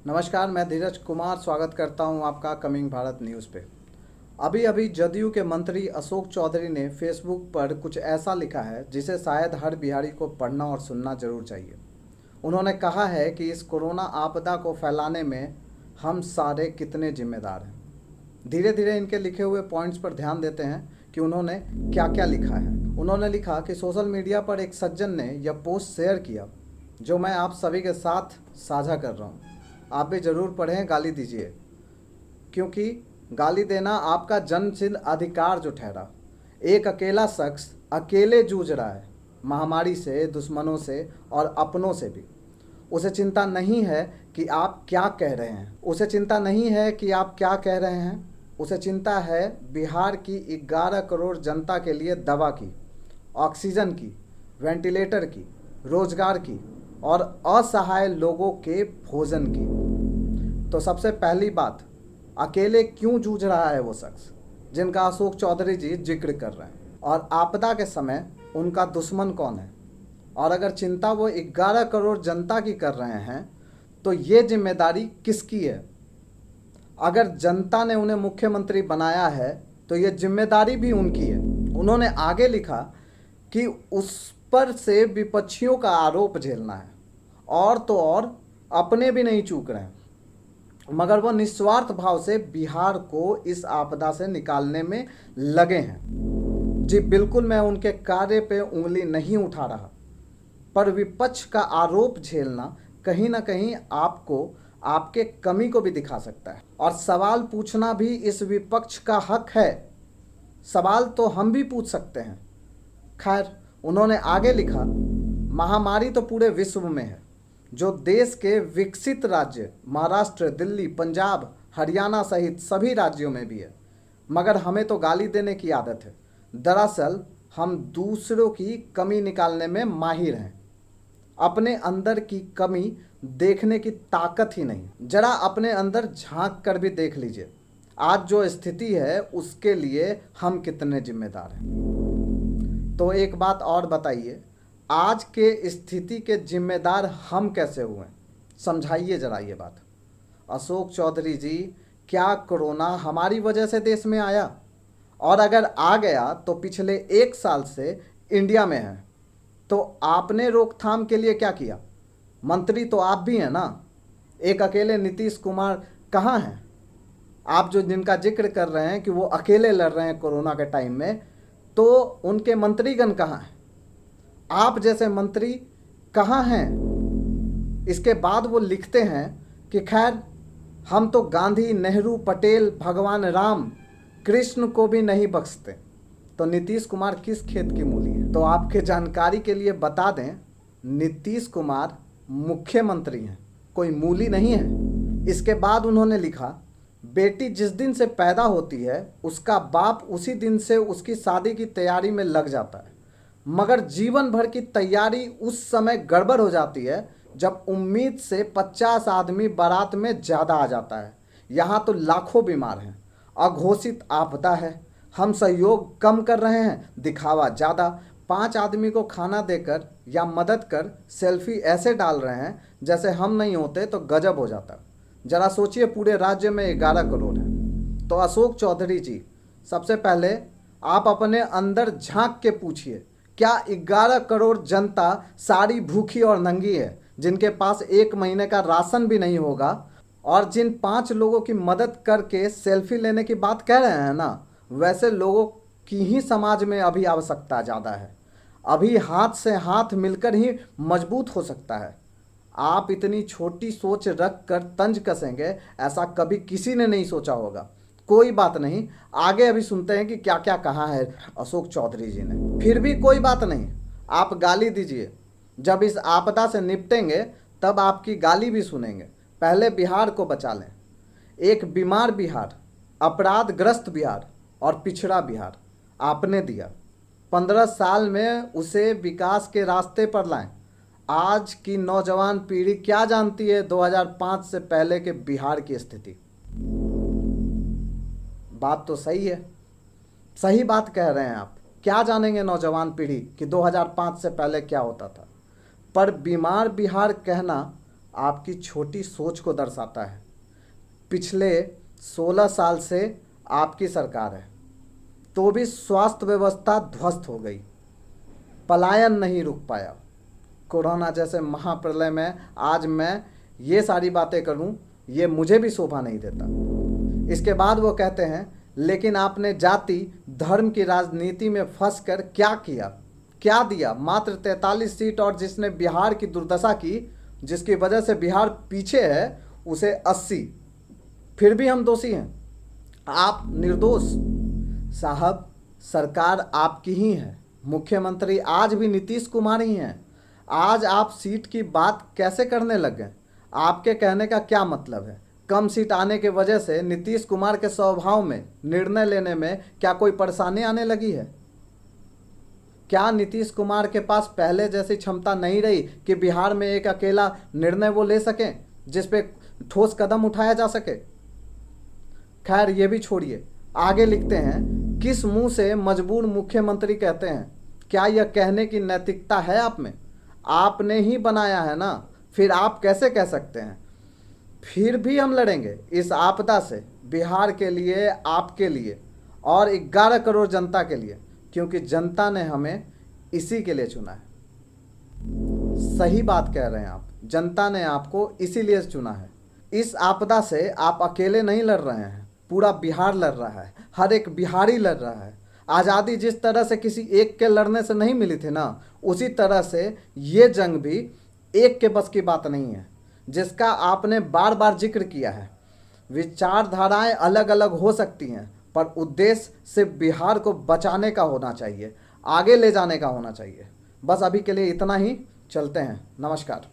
नमस्कार, मैं धीरज कुमार स्वागत करता हूं आपका कमिंग भारत न्यूज़ पे। अभी अभी जदयू के मंत्री अशोक चौधरी ने फेसबुक पर कुछ ऐसा लिखा है जिसे शायद हर बिहारी को पढ़ना और सुनना जरूर चाहिए। उन्होंने कहा है कि इस कोरोना आपदा को फैलाने में हम सारे कितने जिम्मेदार हैं। धीरे धीरे इनके लिखे हुए पॉइंट्स पर ध्यान देते हैं कि उन्होंने क्या क्या लिखा है। उन्होंने लिखा कि सोशल मीडिया पर एक सज्जन ने यह पोस्ट शेयर किया जो मैं आप सभी के साथ साझा कर रहा हूँ। आप भी ज़रूर पढ़ें, गाली दीजिए, क्योंकि गाली देना आपका जन्मसिद्ध अधिकार जो ठहरा। एक अकेला शख्स अकेले जूझ रहा है महामारी से, दुश्मनों से और अपनों से भी। उसे चिंता नहीं है कि आप क्या कह रहे हैं, उसे चिंता है बिहार की 11 करोड़ जनता के लिए दवा की, ऑक्सीजन की, वेंटिलेटर की, रोजगार की और असहाय लोगों के भोजन की। तो सबसे पहली बात, अकेले क्यों जूझ रहा है वो शख्स जिनका अशोक चौधरी जी जिक्र कर रहे हैं, और आपदा के समय उनका दुश्मन कौन है। और अगर चिंता वो 11 करोड़ जनता की कर रहे हैं तो ये जिम्मेदारी किसकी है। अगर जनता ने उन्हें मुख्यमंत्री बनाया है तो ये जिम्मेदारी भी उनकी है। उन्होंने आगे लिखा कि उस पर से विपक्षियों का आरोप झेलना है, और तो और अपने भी नहीं चूक रहे हैं, मगर वो निस्वार्थ भाव से बिहार को इस आपदा से निकालने में लगे हैं। जी बिल्कुल, मैं उनके कार्य पे उंगली नहीं उठा रहा, पर विपक्ष का आरोप झेलना कहीं ना कहीं आपको आपके कमी को भी दिखा सकता है, और सवाल पूछना भी इस विपक्ष का हक है। सवाल तो हम भी पूछ सकते हैं। खैर, उन्होंने आगे लिखा, महामारी तो पूरे विश्व में है, जो देश के विकसित राज्य महाराष्ट्र, दिल्ली, पंजाब, हरियाणा सहित सभी राज्यों में भी है, मगर हमें तो गाली देने की आदत है। दरअसल हम दूसरों की कमी निकालने में माहिर हैं, अपने अंदर की कमी देखने की ताकत ही नहीं। जरा अपने अंदर झांक कर भी देख लीजिए, आज जो स्थिति है उसके लिए हम कितने जिम्मेदार हैं। तो एक बात और बताइए, आज के स्थिति के जिम्मेदार हम कैसे हुए, समझाइए जरा ये बात। अशोक चौधरी जी, क्या कोरोना हमारी वजह से देश में आया? और अगर आ गया तो पिछले 1 साल से इंडिया में है, तो आपने रोकथाम के लिए क्या किया? मंत्री तो आप भी हैं ना। एक अकेले नीतीश कुमार कहाँ हैं? आप जो जिनका जिक्र कर रहे हैं कि वो अकेले लड़ रहे हैं कोरोना के टाइम में, तो उनके मंत्रीगण कहाँ हैं? आप जैसे मंत्री कहाँ हैं? इसके बाद वो लिखते हैं कि खैर, हम तो गांधी, नेहरू, पटेल, भगवान राम, कृष्ण को भी नहीं बख्शते। तो नीतीश कुमार किस खेत की मूली है? तो आपके जानकारी के लिए बता दें, नीतीश कुमार मुख्यमंत्री हैं, कोई मूली नहीं है। इसके बाद उन्होंने लिखा, बेटी जिस दिन से पैदा होती है उसका बाप उसी दिन से उसकी शादी की तैयारी में लग जाता है, मगर जीवन भर की तैयारी उस समय गड़बड़ हो जाती है जब उम्मीद से 50 आदमी बारात में ज़्यादा आ जाता है। यहाँ तो लाखों बीमार हैं, अघोषित आपदा है, हम सहयोग कम कर रहे हैं, दिखावा ज़्यादा। 5 आदमी को खाना देकर या मदद कर सेल्फी ऐसे डाल रहे हैं जैसे हम नहीं होते तो गजब हो जाता। जरा सोचिए, पूरे राज्य में 11 करोड़ है। तो अशोक चौधरी जी, सबसे पहले आप अपने अंदर झांक के पूछिए, क्या 11 करोड़ जनता सारी भूखी और नंगी है, जिनके पास 1 महीने का राशन भी नहीं होगा, और जिन 5 लोगों की मदद करके सेल्फी लेने की बात कह रहे हैं ना, वैसे लोगों की ही समाज में अभी आवश्यकता ज़्यादा है। अभी हाथ से हाथ मिलकर ही मजबूत हो सकता है। आप इतनी छोटी सोच रख कर तंज कसेंगे, ऐसा कभी किसी ने नहीं सोचा होगा। कोई बात नहीं, आगे अभी सुनते हैं कि क्या क्या कहा है अशोक चौधरी जी ने। फिर भी कोई बात नहीं, आप गाली दीजिए, जब इस आपदा से निपटेंगे तब आपकी गाली भी सुनेंगे। पहले बिहार को बचा लें। एक बीमार बिहार, अपराधग्रस्त बिहार और पिछड़ा बिहार आपने दिया। 15 साल में उसे विकास के रास्ते पर लाएं। आज की नौजवान पीढ़ी क्या जानती है 2005 से पहले के बिहार की स्थिति? बात तो सही है, सही बात कह रहे हैं आप। क्या जानेंगे नौजवान पीढ़ी कि 2005 से पहले क्या होता था? पर बीमार बिहार कहना आपकी छोटी सोच को दर्शाता है। पिछले 16 साल से आपकी सरकार है, तो भी स्वास्थ्य व्यवस्था ध्वस्त हो गई, पलायन नहीं रुक पाया। कोरोना जैसे महाप्रलय में आज मैं ये सारी बातें करूं, ये मुझे भी शोभा नहीं देता। इसके बाद वो कहते हैं, लेकिन आपने जाति धर्म की राजनीति में फंसकर क्या किया, क्या दिया? मात्र 43 सीट, और जिसने बिहार की दुर्दशा की, जिसकी वजह से बिहार पीछे है, उसे 80। फिर भी हम दोषी हैं, आप निर्दोष। साहब, सरकार आपकी ही है, मुख्यमंत्री आज भी नीतीश कुमार ही हैं। आज आप सीट की बात कैसे करने लग गए? आपके कहने का क्या मतलब है? कम सीट आने के वजह से नीतीश कुमार के स्वभाव में, निर्णय लेने में क्या कोई परेशानी आने लगी है? क्या नीतीश कुमार के पास पहले जैसी क्षमता नहीं रही कि बिहार में एक अकेला निर्णय वो ले सकें जिस पे ठोस कदम उठाया जा सके? खैर, ये भी छोड़िए, आगे लिखते हैं, किस मुंह से मजबूर मुख्यमंत्री कहते हैं? क्या यह कहने की नैतिकता है आप में? आपने ही बनाया है ना, फिर आप कैसे कह सकते हैं? फिर भी हम लड़ेंगे इस आपदा से, बिहार के लिए, आपके लिए और 11 करोड़ जनता के लिए, क्योंकि जनता ने हमें इसी के लिए चुना है। सही बात कह रहे हैं आप, जनता ने आपको इसीलिए चुना है। इस आपदा से आप अकेले नहीं लड़ रहे हैं, पूरा बिहार लड़ रहा है, हर एक बिहारी लड़ रहा है। आज़ादी जिस तरह से किसी एक के लड़ने से नहीं मिली थी ना, उसी तरह से ये जंग भी एक के बस की बात नहीं है, जिसका आपने बार बार जिक्र किया है। विचारधाराएं अलग अलग हो सकती हैं, पर उद्देश्य सिर्फ बिहार को बचाने का होना चाहिए, आगे ले जाने का होना चाहिए। बस अभी के लिए इतना ही, चलते हैं, नमस्कार।